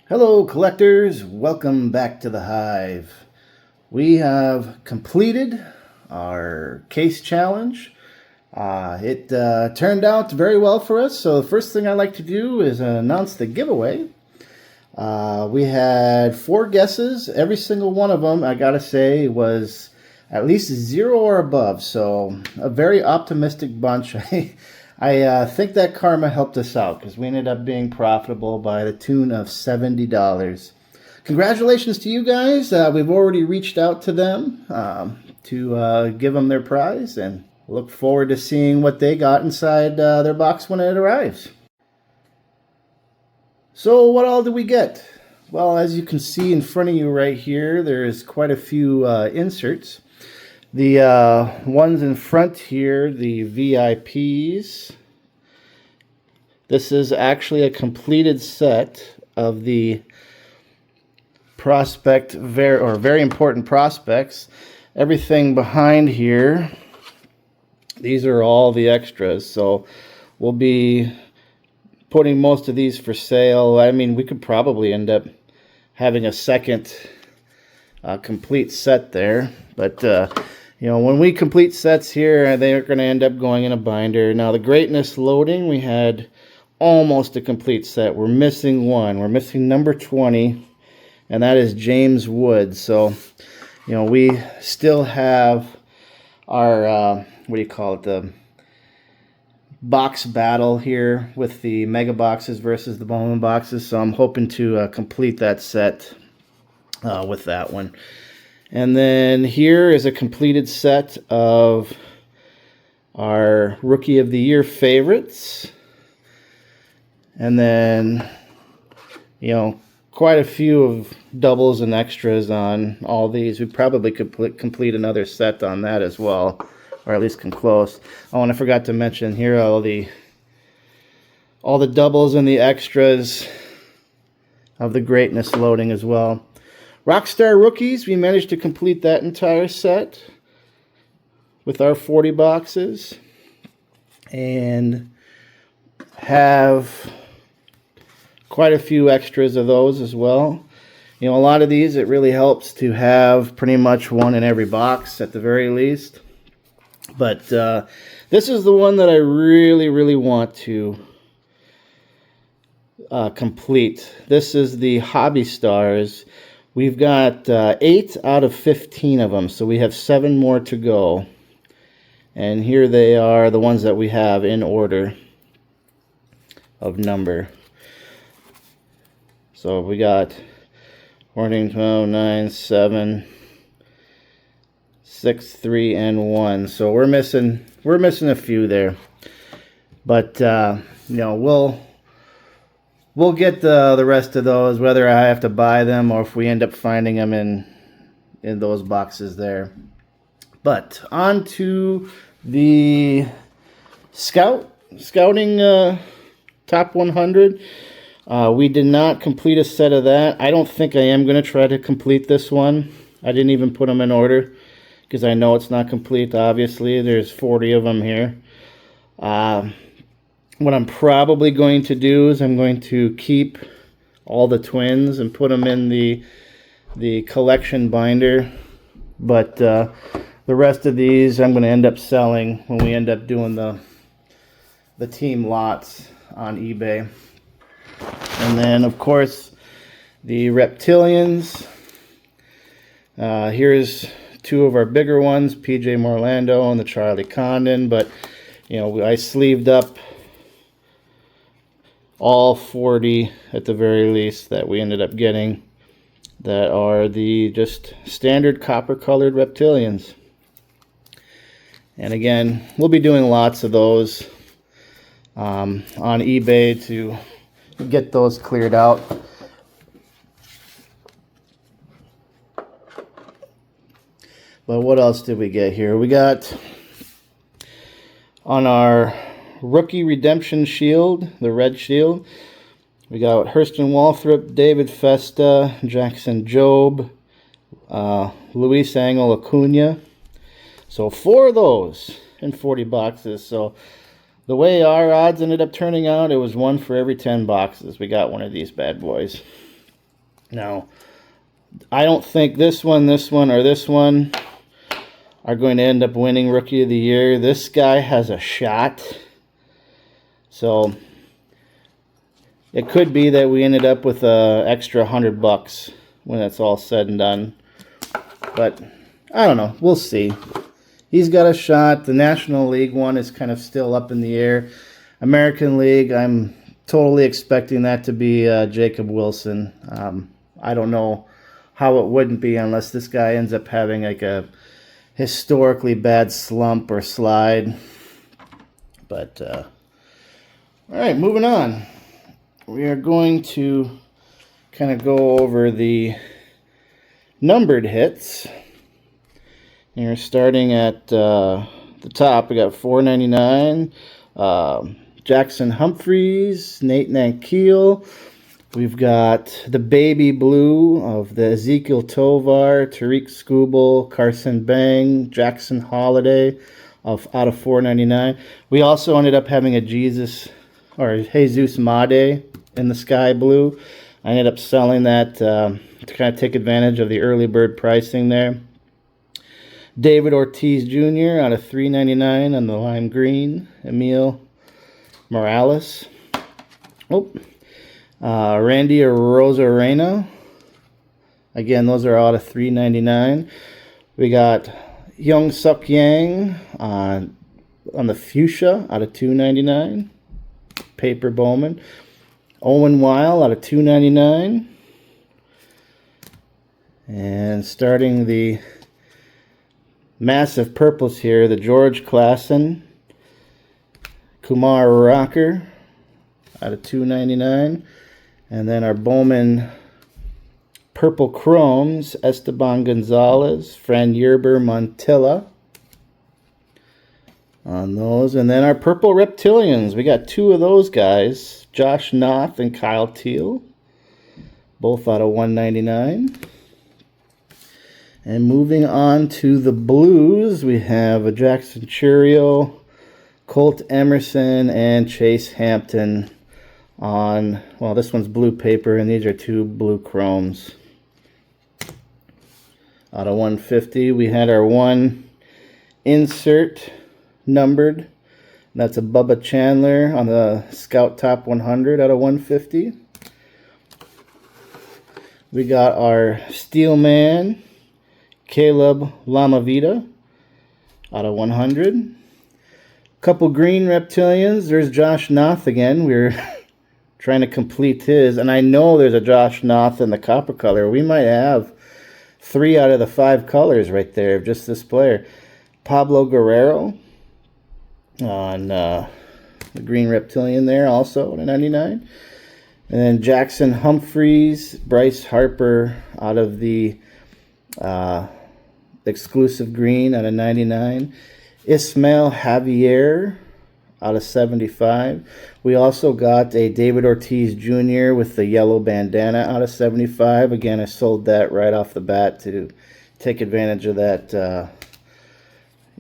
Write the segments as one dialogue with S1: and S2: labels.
S1: Hello collectors, welcome back to the Hive. We have completed our case challenge. It turned out very well for us, so the first thing I like to do is announce the giveaway. We had 4 guesses. Every single one of them, I gotta say, was at least 0 or above, so a very optimistic bunch. I think that karma helped us out because we ended up being profitable by the tune of $70. Congratulations to you guys. We've already reached out to them to give them their prize and look forward to seeing what they got inside their box when it arrives. So what all did we get? Well, as you can see in front of you right here, there's quite a few inserts. The ones in front here, the VIPs, this is actually a completed set of the very important prospects. Everything behind here, these are all the extras, so we'll be putting most of these for sale. I mean, we could probably end up having a second complete set there, but you know, when we complete sets here, they're going to end up going in a binder. Now, the Greatness loading, we had almost a complete set. We're missing one. We're missing number 20, and that is James Wood. So, you know, we still have our, what do you call it, the box battle here with the mega boxes versus the Bowman boxes. So I'm hoping to complete that set with that one. And then here is a completed set of our Rookie of the Year favorites. And then, you know, quite a few of doubles and extras on all these. We probably could complete another set on that as well, or at least come close. Oh, and I forgot to mention here all the doubles and the extras of the Greatness loading as well. Rockstar Rookies, we managed to complete that entire set with our 40 boxes and have quite a few extras of those as well. You know, a lot of these, it really helps to have pretty much one in every box at the very least. But this is the one that I really want to complete. This is the Hobby Stars. We've got 8 out of 15 of them, so we have 7 more to go. And here they are, the ones that we have in order of number. So we got 14, 12, 9, 7, 6, 3, and 1. So we're missing a few there. But you know, we'll get the rest of those, whether I have to buy them or if we end up finding them in those boxes there. But on to the scouting top 100. We did not complete a set of that. I don't think I am going to try to complete this one. I didn't even put them in order because I know it's not complete, obviously. There's 40 of them here. What I'm probably going to do is I'm going to keep all the twins and put them in the collection binder. But the rest of these I'm going to end up selling when we end up doing the team lots on eBay. And then, of course, the reptilians. Here's 2 of our bigger ones, PJ Morlando and the Charlie Condon. But, you know, I sleeved up all 40 at the very least that we ended up getting that are the just standard copper colored reptilians. And again, we'll be doing lots of those on eBay to get those cleared out. But what else did we get here? We got on our Rookie Redemption Shield, the red shield, we got Hurston Walthrop, David Festa, Jackson Jobe, Luis Angel Acuna. So 4 of those in 40 boxes. So the way our odds ended up turning out, it was 1 for every 10 boxes. We got one of these bad boys. Now, I don't think this one, or this one are going to end up winning Rookie of the Year. This guy has a shot. So it could be that we ended up with an extra $100 when it's all said and done. But I don't know. We'll see. He's got a shot. The National League one is kind of still up in the air. American League, I'm totally expecting that to be Jacob Wilson. I don't know how it wouldn't be unless this guy ends up having like a historically bad slump or slide. But all right, moving on. We are going to kind of go over the numbered hits. And we're starting at the top. We got $4.99. Jackson Humphreys, Nate Nankeel. We've got the baby blue of the Ezekiel Tovar, Tariq Skubal, Carson Bang, Jackson Holiday out of $4.99. We also ended up having a Jesus Made in the sky blue. I ended up selling that to kind of take advantage of the early bird pricing there. David Ortiz Jr. out of $3.99 on the lime green. Emil Morales. Randy Rosarena. Again, those are out of $3.99. We got Young Suk Yang on the fuchsia out of $2.99. Paper Bowman. Owen Weil out of $2.99. And starting the massive purples here, the George Klassen, Kumar Rocker out of $2.99. And then our Bowman Purple Chromes, Esteban Gonzalez, Fran Yerber Montilla on those. And then our Purple Reptilians, we got two of those guys, Josh Noth and Kyle Teal, both out of $1.99. And moving on to the blues, we have a Jackson Churio, Colt Emerson, and Chase Hampton on, well, this one's blue paper, and these are two blue chromes. Out of $150, we had our one insert numbered. That's a Bubba Chandler on the Scout Top 100 out of $150. We got our Steelman, Caleb Lamavita out of $100. Couple green reptilians. There's Josh Noth again. We're trying to complete his, and I know there's a Josh Noth in the copper color. We might have 3 out of the 5 colors right there of just this player. Pablo Guerrero on the green reptilian there, also at a $99. And then Jackson Humphreys, Bryce Harper out of the exclusive green at a $99. Ismael Javier out of $75. We also got a David Ortiz Jr. with the yellow bandana out of $75. Again, I sold that right off the bat to take advantage of that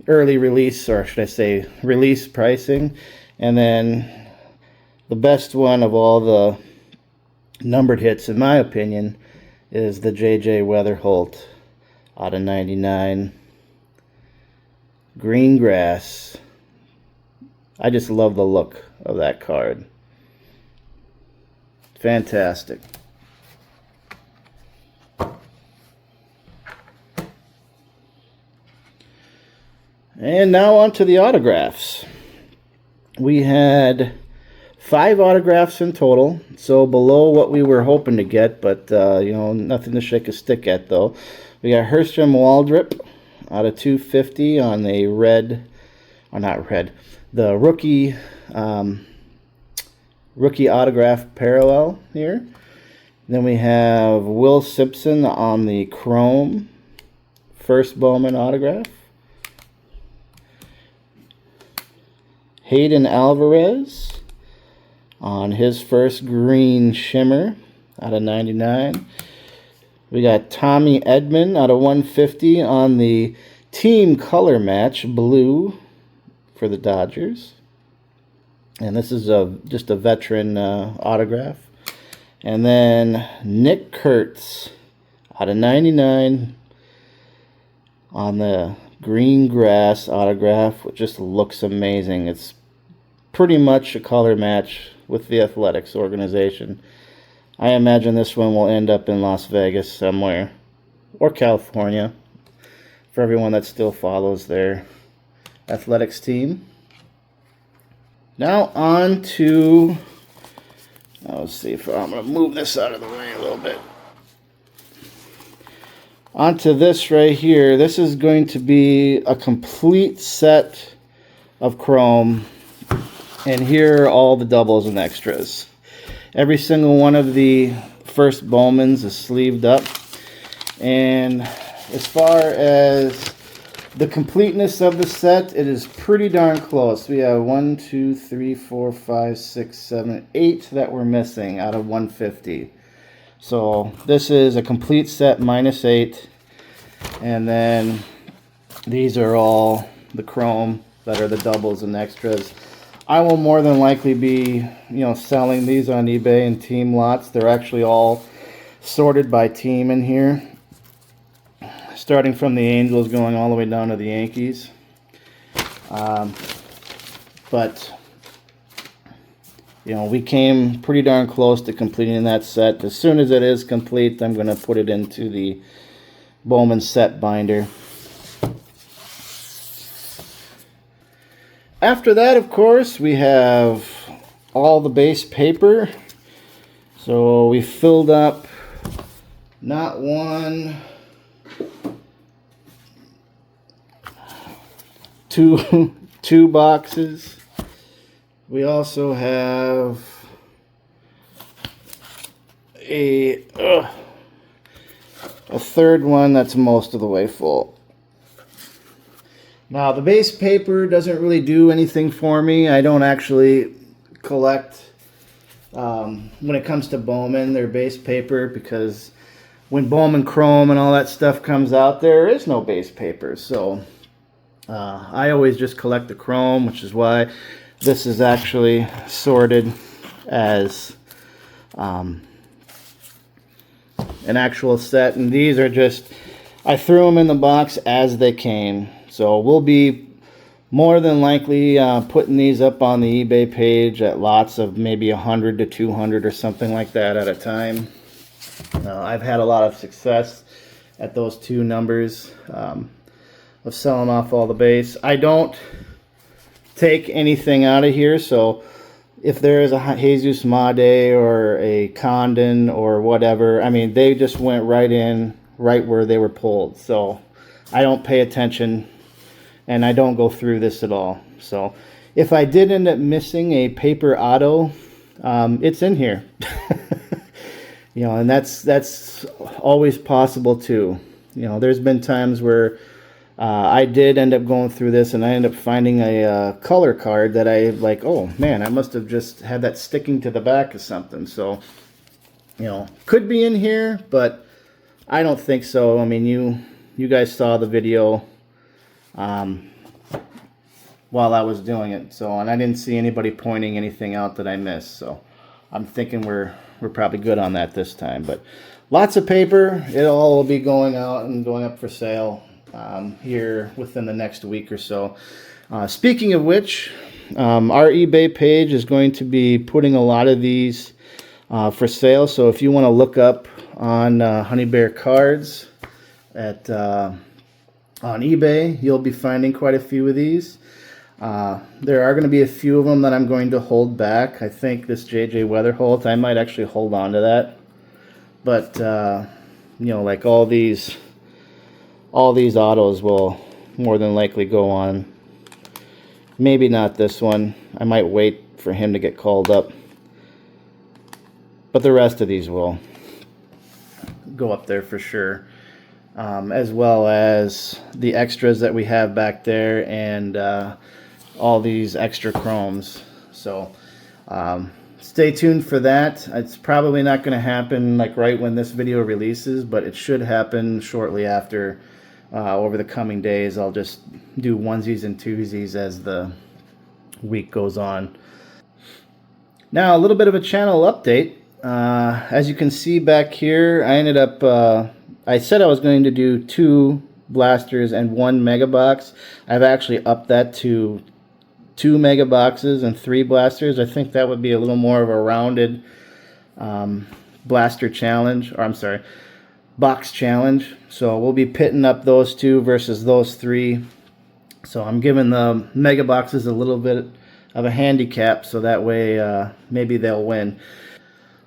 S1: early release, or should I say release pricing. And then the best one of all the numbered hits, in my opinion, is the J.J. Weatherholt out of $99. Green grass. I just love the look of that card. Fantastic. And now on to the autographs. We had 5 autographs in total, so below what we were hoping to get, but you know, nothing to shake a stick at though. We got Herstrom Waldrop out of $250 on the red, or not red, the rookie autograph parallel here. Then we have Will Simpson on the chrome first Bowman autograph. Hayden Alvarez on his first green shimmer out of $99. We got Tommy Edman out of $150 on the team color match blue for the Dodgers. And this is just a veteran autograph. And then Nick Kurtz out of 99 on the green grass autograph, which just looks amazing. It's pretty much a color match with the Athletics organization. I imagine this one will end up in Las Vegas somewhere, or California, for everyone that still follows their Athletics team. Now on to, let's see if I'm going to move this out of the way a little bit. Onto this right here. This is going to be a complete set of chrome, and here are all the doubles and extras. Every single one of the first Bowmans is sleeved up, and as far as the completeness of the set, it is pretty darn close. We have 1, 2, 3, 4, 5, 6, 7, 8 that we're missing out of 150. So this is a complete set minus 8. And then these are all the chrome that are the doubles and extras. I will more than likely be, selling these on eBay in team lots. They're actually all sorted by team in here, starting from the Angels going all the way down to the Yankees. But we came pretty darn close to completing that set. As soon as it is complete, I'm going to put it into the Bowman set binder. After that, of course, we have all the base paper. So we filled up not one, two boxes. We also have a third one that's most of the way full. Now, the base paper doesn't really do anything for me. I don't actually collect, when it comes to Bowman, their base paper, because when Bowman Chrome and all that stuff comes out, there is no base paper. So I always just collect the chrome, which is why this is actually sorted as an actual set. And these are just, I threw them in the box as they came. So we'll be more than likely putting these up on the eBay page at lots of maybe 100 to 200 or something like that at a time. I've had a lot of success at those two numbers of selling off all the base. I don't take anything out of here, so if there is a Jesus Made or a Condon or whatever, I mean, they just went right in, right where they were pulled. So I don't pay attention, and I don't go through this at all. So if I did end up missing a paper auto, it's in here. And that's always possible too. There's been times where I did end up going through this, and I ended up finding a color card that I like, oh man, I must have just had that sticking to the back of something. So, could be in here, but I don't think so. I mean, you guys saw the video while I was doing it, so, and I didn't see anybody pointing anything out that I missed. So I'm thinking we're probably good on that this time. But lots of paper. It all will be going out and going up for sale here within the next week or so. Speaking of which, our eBay page is going to be putting a lot of these for sale. So if you want to look up on Honey Bear Cards at on eBay, you'll be finding quite a few of these. There are going to be a few of them that I'm going to hold back. I think this JJ Weatherholt, I might actually hold on to that. But like all these autos will more than likely go on. Maybe not this one. I might wait for him to get called up. But the rest of these will go up there for sure. As well as the extras that we have back there, and all these extra chromes. So stay tuned for that. It's probably not going to happen like right when this video releases, but it should happen shortly after. Over the coming days, I'll just do onesies and twosies as the week goes on. Now, a little bit of a channel update. As you can see back here, I ended up, I said I was going to do 2 blasters and 1 mega box. I've actually upped that to 2 mega boxes and 3 blasters. I think that would be a little more of a rounded blaster challenge, or I'm sorry, box challenge. So we'll be pitting up those 2 versus those 3. So I'm giving the mega boxes a little bit of a handicap, so that way maybe they'll win.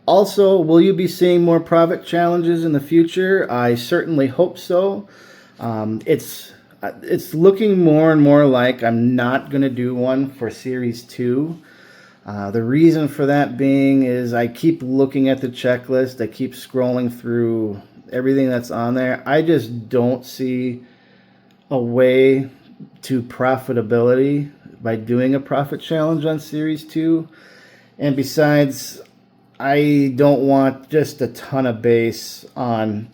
S1: Also, will you be seeing more profit challenges in the future? I certainly hope so. It's looking more and more like I'm not going to do one for Series 2. The reason for that being is I keep looking at the checklist. I keep scrolling through everything that's on there. I just don't see a way to profitability by doing a profit challenge on Series 2. And besides, I don't want just a ton of base on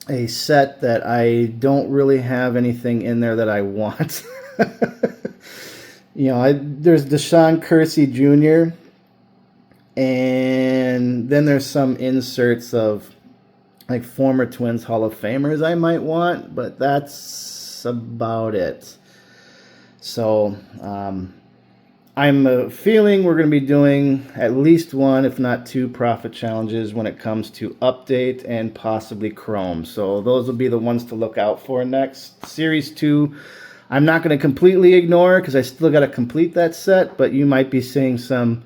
S1: a set that I don't really have anything in there that I want. You know, there's Deshaun Kersey Jr. and then there's some inserts of like former Twins Hall of Famers I might want, but that's about it. So I'm feeling we're going to be doing at least 1, if not 2, profit challenges when it comes to Update and possibly Chrome. So those will be the ones to look out for next. Series 2, I'm not going to completely ignore because I still got to complete that set, but you might be seeing some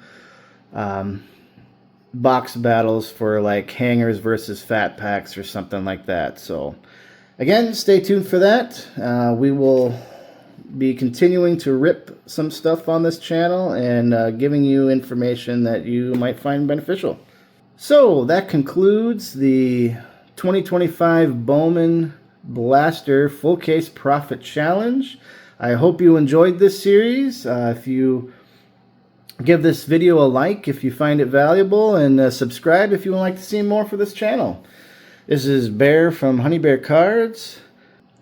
S1: box battles for like hangers versus fat packs or something like that. So again, stay tuned for that. We will be continuing to rip some stuff on this channel and giving you information that you might find beneficial. So that concludes the 2025 Bowman Blaster Full Case Profit Challenge. I hope you enjoyed this series. If you give this video a like if you find it valuable, and subscribe if you would like to see more for this channel. This is Bear from Honey Bear Cards,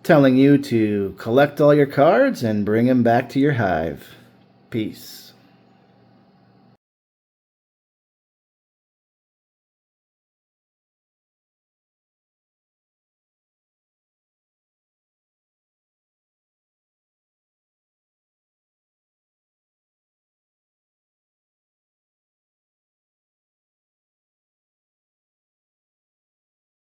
S1: telling you to collect all your cards and bring them back to your hive. Peace.